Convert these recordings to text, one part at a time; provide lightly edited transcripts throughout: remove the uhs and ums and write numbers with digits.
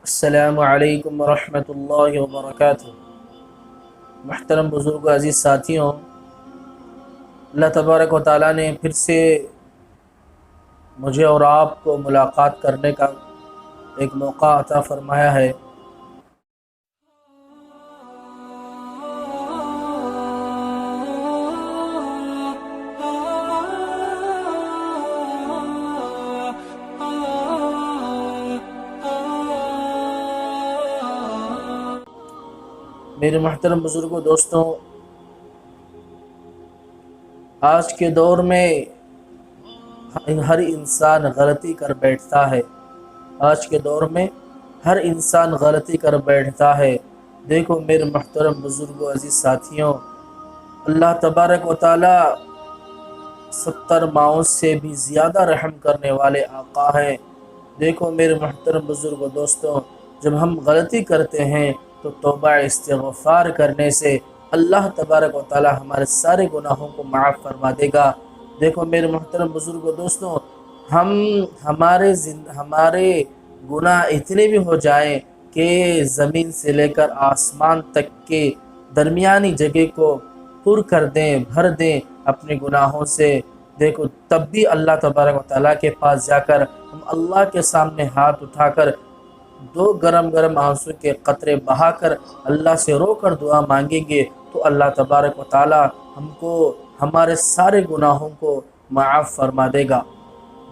السلام علیکم ورحمۃ اللہ وبرکاتہ۔ محترم بزرگ عزیز ساتھیوں، اللہ تبارک و تعالیٰ نے پھر سے مجھے اور آپ کو ملاقات کرنے کا ایک موقع عطا فرمایا ہے۔ میرے محترم بزرگوں، دوستوں، آج کے دور میں ہر انسان غلطی کر بیٹھتا ہے۔ آج کے دور میں ہر انسان غلطی کر بیٹھتا ہے۔ دیکھو میرے محترم بزرگوں، عزیز ساتھیوں، اللہ تبارک و تعالی 70 ماؤں سے بھی زیادہ رحم کرنے والے آقا ہیں۔ دیکھو میرے محترم بزرگوں، دوستوں، جب ہم غلطی کرتے ہیں تو توبہ استغفار کرنے سے اللہ تبارک و تعالی ہمارے سارے گناہوں کو معاف فرما دے گا۔ دیکھو میرے محترم بزرگوں، دوستوں، ہمارے گناہ اتنے بھی ہو جائیں کہ زمین سے لے کر آسمان تک کے درمیانی جگہ کو پر کر دیں، بھر دیں اپنے گناہوں سے، دیکھو تب بھی اللہ تبارک و تعالیٰ کے پاس جا کر ہم اللہ کے سامنے ہاتھ اٹھا کر 2 گرم گرم آنسو کے قطرے بہا کر اللہ سے رو کر دعا مانگیں گے تو اللہ تبارک و تعالیٰ ہم کو ہمارے سارے گناہوں کو معاف فرما دے گا۔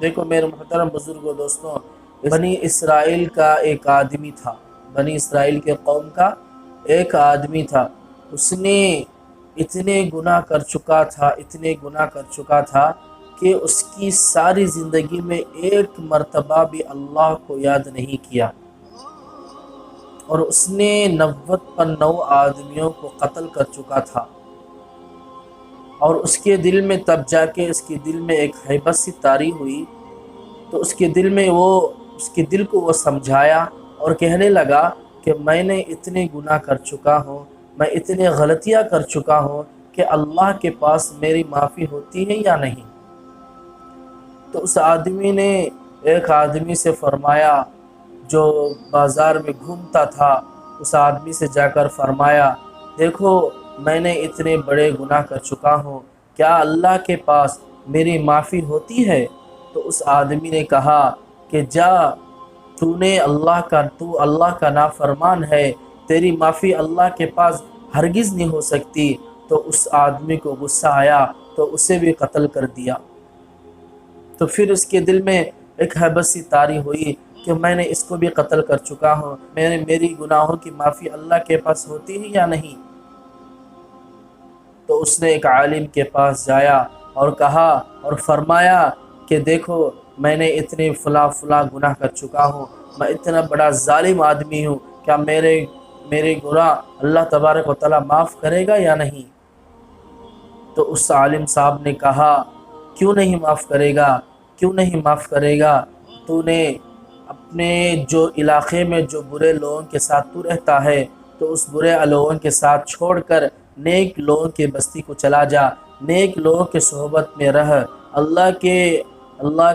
دیکھو میرے محترم بزرگوں، دوستوں، بنی اسرائیل کا ایک آدمی تھا، بنی اسرائیل کے قوم کا ایک آدمی تھا۔ اس نے اتنے گناہ کر چکا تھا کہ اس کی ساری زندگی میں ایک مرتبہ بھی اللہ کو یاد نہیں کیا، اور اس نے 90 آدمیوں کو قتل کر چکا تھا۔ اور اس کے دل میں تب جا کے اس کے دل میں ایک ہیبت سی طاری ہوئی، تو اس کے دل کو وہ سمجھایا اور کہنے لگا کہ میں نے اتنے گناہ کر چکا ہوں، میں اتنے غلطیاں کر چکا ہوں کہ اللہ کے پاس میری معافی ہوتی ہے یا نہیں۔ تو اس آدمی نے ایک آدمی سے فرمایا جو بازار میں گھومتا تھا، اس آدمی سے جا کر فرمایا، دیکھو میں نے اتنے بڑے گناہ کر چکا ہوں، کیا اللہ کے پاس میری معافی ہوتی ہے؟ تو اس آدمی نے کہا کہ جا، تو اللہ کا نافرمان ہے، تیری معافی اللہ کے پاس ہرگز نہیں ہو سکتی۔ تو اس آدمی کو غصہ آیا تو اسے بھی قتل کر دیا۔ تو پھر اس کے دل میں ایک ہیبت سی طاری ہوئی کہ میں نے اس کو بھی قتل کر چکا ہوں، میری گناہوں کی معافی اللہ کے پاس ہوتی ہے یا نہیں؟ تو اس نے ایک عالم کے پاس جایا اور کہا اور فرمایا کہ دیکھو میں نے اتنے فلاں گناہ کر چکا ہوں، میں اتنا بڑا ظالم آدمی ہوں، کیا میرے گناہ اللہ تبارک و تعالیٰ معاف کرے گا یا نہیں؟ تو اس عالم صاحب نے کہا، کیوں نہیں معاف کرے گا؟ تو نے اپنے جو علاقے میں جو برے لوگوں کے ساتھ تو رہتا ہے، تو اس برے لوگوں کے ساتھ چھوڑ کر نیک لوگوں کے بستی کو چلا جا، نیک لوگوں کے صحبت میں رہ، اللہ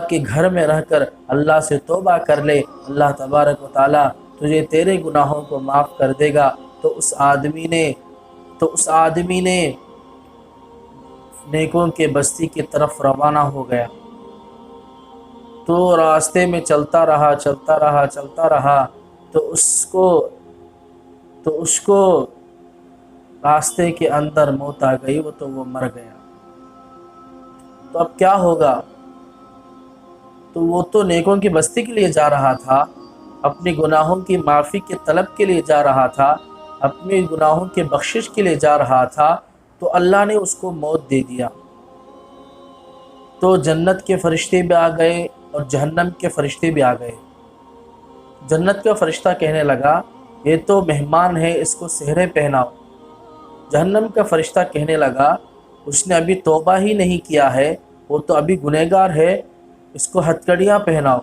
کے گھر میں رہ کر اللہ سے توبہ کر لے، اللہ تبارک و تعالیٰ تجھے تیرے گناہوں کو معاف کر دے گا۔ تو اس آدمی نے نیکوں کے بستی کی طرف روانہ ہو گیا۔ تو راستے میں چلتا رہا تو اس کو راستے کے اندر موت آ گئی، وہ مر گیا۔ تو اب کیا ہوگا؟ تو وہ تو نیکوں کی بستی کے لیے جا رہا تھا، اپنی گناہوں کی معافی کے طلب کے لیے جا رہا تھا، اپنی گناہوں کے بخشش کے لیے جا رہا تھا، تو اللہ نے اس کو موت دے دیا۔ تو جنت کے فرشتے بھی آ گئے اور جہنم کے فرشتے بھی آ گئے۔ جنت کا فرشتہ کہنے لگا، یہ تو مہمان ہے، اس کو سحریں پہناؤ۔ جہنم کا فرشتہ کہنے لگا، اس نے ابھی توبہ ہی نہیں کیا ہے، وہ تو ابھی گنہگار ہے، اس کو ہتھکڑیاں پہناؤ۔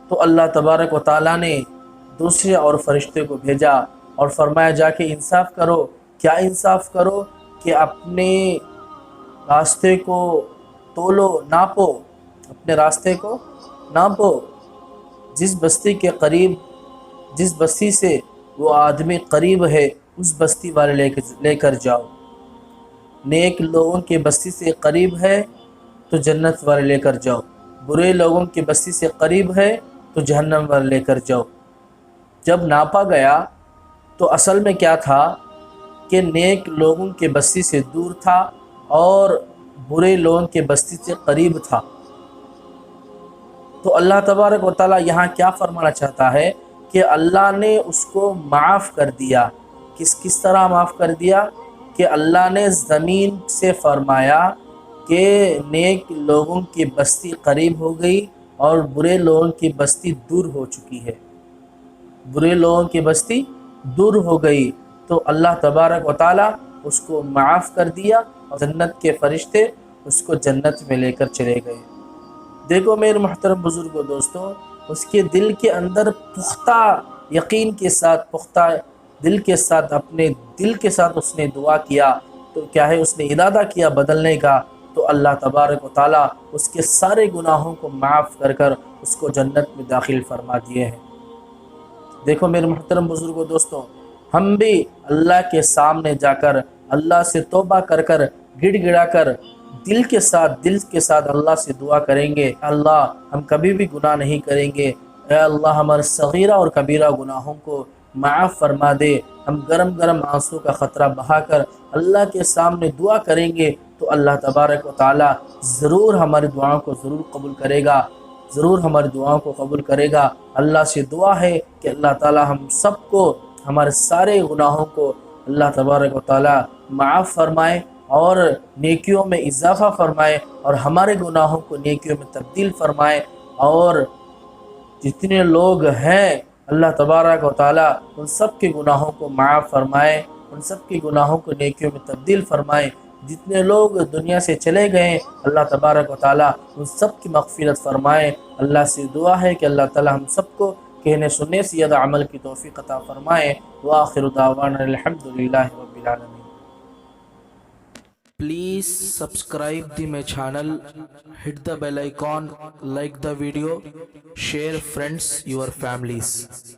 تو اللہ تبارک و تعالیٰ نے دوسرے اور فرشتے کو بھیجا اور فرمایا، جا کے انصاف کرو۔ کیا انصاف کرو؟ کہ اپنے راستے کو اپنے راستے کو ناپو، جس بستی کے قریب جس بستی سے وہ آدمی قریب ہے اس بستی والے لے کر جاؤ۔ نیک لوگوں کی بستی سے قریب ہے تو جنت والے لے کر جاؤ، برے لوگوں کی بستی سے قریب ہے تو جہنم والے لے کر جاؤ۔ جب ناپا گیا تو اصل میں کیا تھا کہ نیک لوگوں کے بستی سے دور تھا اور برے لوگوں کے بستی سے قریب تھا۔ تو اللہ تبارک و تعالیٰ یہاں کیا فرمانا چاہتا ہے کہ اللہ نے اس کو معاف کر دیا۔ کس طرح معاف کر دیا؟ کہ اللہ نے زمین سے فرمایا کہ نیک لوگوں کی بستی قریب ہو گئی اور برے لوگوں کی بستی دور ہو چکی ہے، برے لوگوں کی بستی دور ہو گئی۔ تو اللہ تبارک و تعالیٰ اس کو معاف کر دیا اور جنت کے فرشتے اس کو جنت میں لے کر چلے گئے۔ دیکھو میرے محترم بزرگوں دوستوں، اس کے دل کے اندر پختہ یقین کے ساتھ، پختہ دل کے ساتھ، اپنے دل کے ساتھ اس نے دعا کیا، تو کیا ہے اس نے ارادہ کیا بدلنے کا، تو اللہ تبارک و تعالیٰ اس کے سارے گناہوں کو معاف کر کر اس کو جنت میں داخل فرما دیے ہیں۔ دیکھو میرے محترم بزرگوں دوستوں، ہم بھی اللہ کے سامنے جا کر اللہ سے توبہ کر کر گڑ گڑا کر دل کے ساتھ اللہ سے دعا کریں گے، اللہ ہم کبھی بھی گناہ نہیں کریں گے، اے اللہ ہمارے صغیرہ اور کبیرہ گناہوں کو معاف فرما دے۔ ہم گرم گرم آنسو کا خطرہ بہا کر اللہ کے سامنے دعا کریں گے تو اللہ تبارک و تعالیٰ ضرور ہماری دعاؤں کو ضرور قبول کرے گا، ضرور ہماری دعاؤں کو قبول کرے گا۔ اللہ سے دعا ہے کہ اللہ تعالیٰ ہم سب کو، ہمارے سارے گناہوں کو اللہ تبارک و تعالیٰ معاف فرمائے اور نیکیوں میں اضافہ فرمائے اور ہمارے گناہوں کو نیکیوں میں تبدیل فرمائے، اور جتنے لوگ ہیں اللہ تبارک و تعالیٰ ان سب کے گناہوں کو معاف فرمائے، ان سب کے گناہوں کو نیکیوں میں تبدیل فرمائے۔ جتنے لوگ دنیا سے چلے گئے اللہ تبارک و تعالیٰ ان سب کی مغفرت فرمائے۔ اللہ سے دعا ہے کہ اللہ تعالیٰ ہم سب کو کہنے سننے سے زیادہ عمل کی توفیق عطا فرمائے۔ وآخر دعوانا الحمدللہ رب العالمین۔ Please subscribe my channel, hit the bell icon, like the video, share friends, your families.